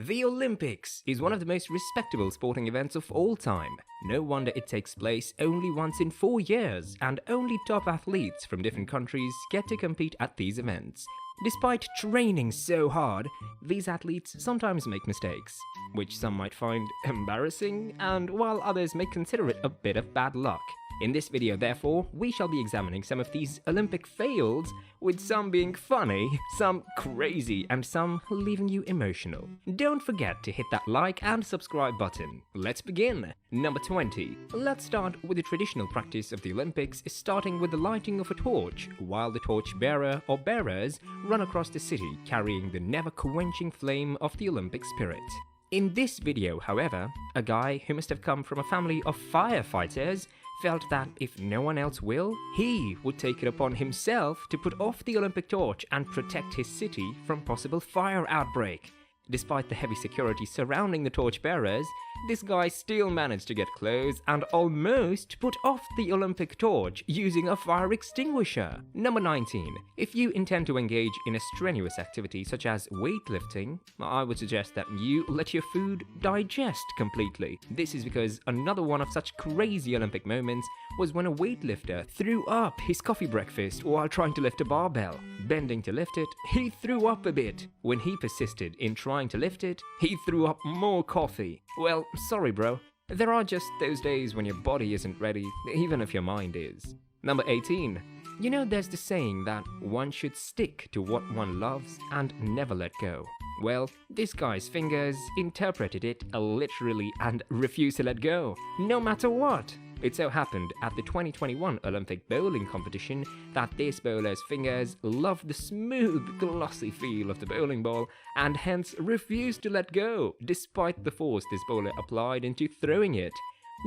The Olympics is one of the most respectable sporting events of all time. No wonder it takes place only once in 4 years, and only top athletes from different countries get to compete at these events. Despite training so hard, these athletes sometimes make mistakes, which some might find embarrassing, and while others may consider it a bit of bad luck. In this video, therefore, we shall be examining some of these Olympic fails, with some being funny, some crazy, and some leaving you emotional. Don't forget to hit that like and subscribe button. Let's begin! Number 20. Let's start with the traditional practice of the Olympics, starting with the lighting of a torch, while the torch bearer or bearers run across the city carrying the never-quenching flame of the Olympic spirit. In this video, however, a guy who must have come from a family of firefighters felt that if no one else will, he would take it upon himself to put off the Olympic torch and protect his city from possible fire outbreak. Despite the heavy security surrounding the torch bearers, this guy still managed to get close and almost put off the Olympic torch using a fire extinguisher. Number 19. If you intend to engage in a strenuous activity such as weightlifting, I would suggest that you let your food digest completely. This is because another one of such crazy Olympic moments was when a weightlifter threw up his coffee breakfast while trying to lift a barbell. Bending to lift it, he threw up a bit. When he persisted in trying to lift it, he threw up more coffee. Well, sorry bro. There are just those days when your body isn't ready, even if your mind is. Number 18. You know, there's the saying that one should stick to what one loves and never let go. Well, this guy's fingers interpreted it literally and refused to let go, no matter what. It so happened at the 2021 Olympic bowling competition that this bowler's fingers loved the smooth, glossy feel of the bowling ball and hence refused to let go, despite the force this bowler applied into throwing it.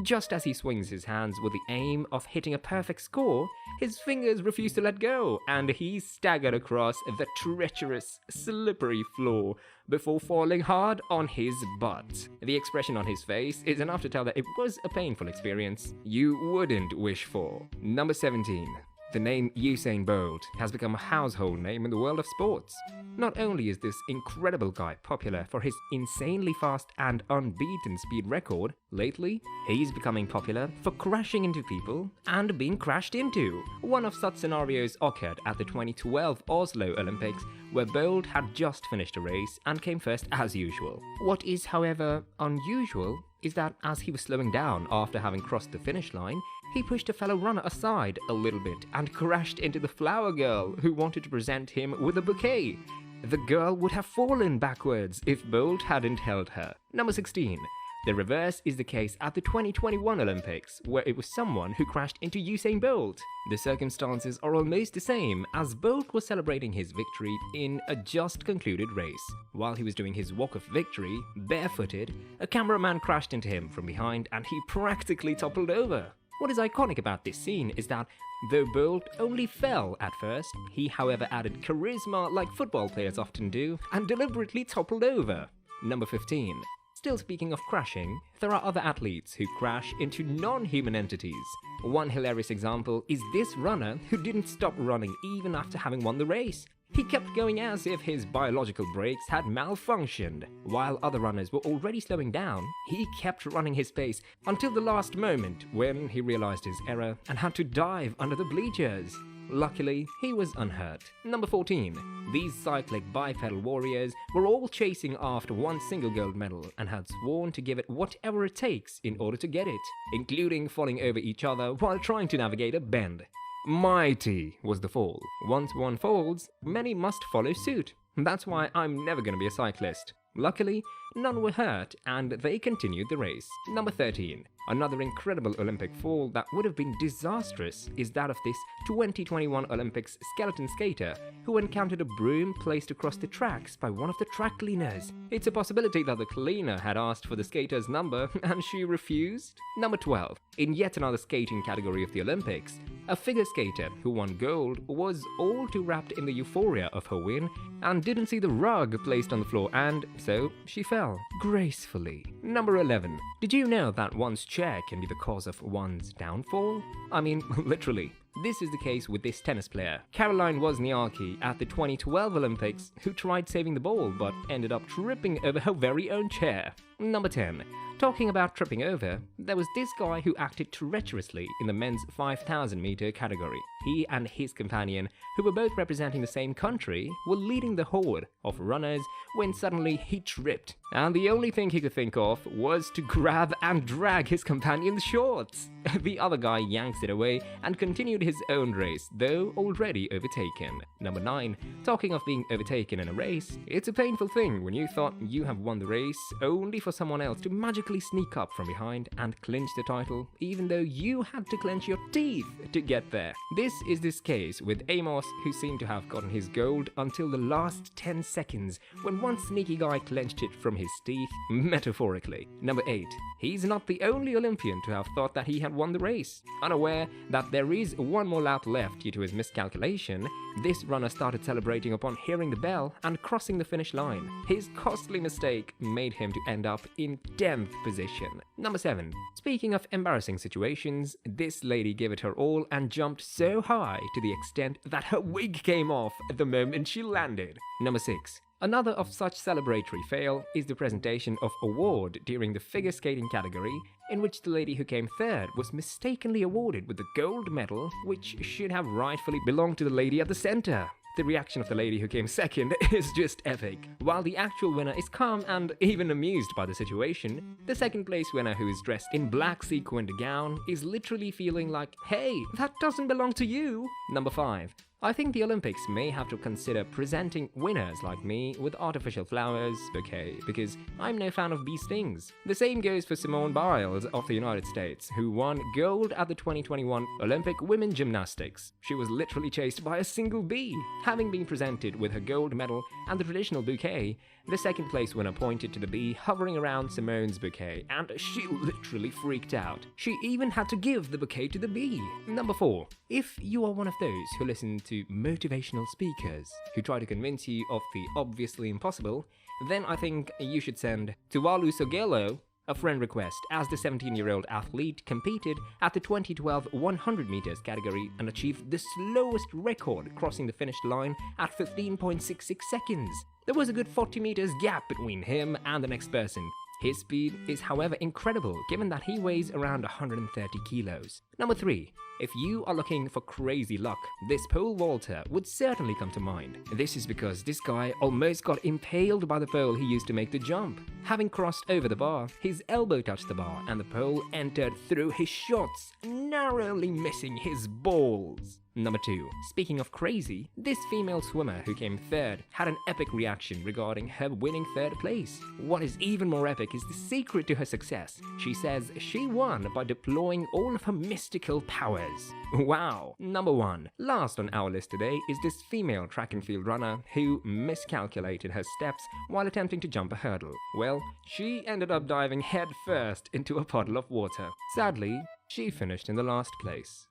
Just as he swings his hands with the aim of hitting a perfect score, his fingers refuse to let go, and he staggered across the treacherous, slippery floor before falling hard on his butt. The expression on his face is enough to tell that it was a painful experience you wouldn't wish for. Number 17. The name Usain Bolt has become a household name in the world of sports. Not only is this incredible guy popular for his insanely fast and unbeaten speed record, lately he's becoming popular for crashing into people and being crashed into. One of such scenarios occurred at the 2012 Oslo Olympics, where Bolt had just finished a race and came first as usual. What is, however, unusual is that as he was slowing down after having crossed the finish line, he pushed a fellow runner aside a little bit and crashed into the flower girl who wanted to present him with a bouquet. The girl would have fallen backwards if Bolt hadn't held her. Number 16. The reverse is the case at the 2021 Olympics, where it was someone who crashed into Usain Bolt. The circumstances are almost the same, as Bolt was celebrating his victory in a just concluded race. While he was doing his walk of victory, barefooted, a cameraman crashed into him from behind and he practically toppled over. What is iconic about this scene is that though Bolt only fell at first, he however added charisma like football players often do and deliberately toppled over. Number 15. Still speaking of crashing, there are other athletes who crash into non-human entities. One hilarious example is this runner who didn't stop running even after having won the race. He kept going as if his biological brakes had malfunctioned. While other runners were already slowing down, he kept running his pace until the last moment when he realized his error and had to dive under the bleachers. Luckily, he was unhurt. Number 14. These cyclic bipedal warriors were all chasing after one single gold medal and had sworn to give it whatever it takes in order to get it, including falling over each other while trying to navigate a bend. Mighty was the fall. Once one falls, many must follow suit. That's why I'm never going to be a cyclist. Luckily, none were hurt and they continued the race. Number 13. Another incredible Olympic fall that would have been disastrous is that of this 2021 Olympics skeleton skater who encountered a broom placed across the tracks by one of the track cleaners. It's a possibility that the cleaner had asked for the skater's number and she refused. Number 12. In yet another skating category of the Olympics, a figure skater who won gold was all too wrapped in the euphoria of her win and didn't see the rug placed on the floor, and so she fell gracefully. Number 11. Did you know that one's chair can be the cause of one's downfall? I mean, literally. This is the case with this tennis player, Caroline Wozniacki, at the 2012 Olympics, who tried saving the ball but ended up tripping over her very own chair. Number 10. Talking about tripping over, there was this guy who acted treacherously in the men's 5,000 meter category. He and his companion, who were both representing the same country, were leading the horde of runners when suddenly he tripped, and the only thing he could think of was to grab and drag his companion's shorts. The other guy yanks it away and continued his own race, though already overtaken. Number 9. Talking of being overtaken in a race, it's a painful thing when you thought you have won the race, only for someone else to magically sneak up from behind and clinch the title, even though you had to clench your teeth to get there. This is this case with Amos, who seemed to have gotten his gold until the last 10 seconds, when one sneaky guy clenched it from his teeth, metaphorically. Number 8. He's not the only Olympian to have thought that he had won the race. Unaware that there is one more lap left due to his miscalculation, this runner started celebrating upon hearing the bell and crossing the finish line. His costly mistake made him to end up in 10th position. Number 7. Speaking of embarrassing situations, this lady gave it her all and jumped so high to the extent that her wig came off the moment she landed. Number 6. Another of such celebratory fail is the presentation of award during the figure skating category, in which the lady who came third was mistakenly awarded with the gold medal, which should have rightfully belonged to the lady at the center. The reaction of the lady who came second is just epic. While the actual winner is calm and even amused by the situation, the second place winner, who is dressed in black sequined gown, is literally feeling like, hey, that doesn't belong to you. Number 5. I think the Olympics may have to consider presenting winners like me with artificial flowers bouquet, because I'm no fan of bee stings. The same goes for Simone Biles of the United States, who won gold at the 2021 Olympic women gymnastics. She was literally chased by a single bee. Having been presented with her gold medal and the traditional bouquet, the second place winner pointed to the bee hovering around Simone's bouquet, and she literally freaked out. She even had to give the bouquet to the bee. Number 4. If you are one of those who listen to motivational speakers who try to convince you of the obviously impossible, then I think you should send Tuvalu Sogelo a friend request, as the 17-year-old athlete competed at the 2012 100 meters category and achieved the slowest record, crossing the finish line at 15.66 seconds. There was a good 40 meters gap between him and the next person. His speed is, however, incredible, given that he weighs around 130 kilos. Number 3. If you are looking for crazy luck, this pole vaulter would certainly come to mind. This is because this guy almost got impaled by the pole he used to make the jump. Having crossed over the bar, his elbow touched the bar and the pole entered through his shorts, narrowly missing his balls. Number 2. Speaking of crazy, this female swimmer who came third had an epic reaction regarding her winning third place. What is even more epic is the secret to her success. She says she won by deploying all of her mystical powers. Wow. Number 1. Last on our list today is this female track and field runner who miscalculated her steps while attempting to jump a hurdle. Well, she ended up diving head first into a puddle of water. Sadly, she finished in the last place.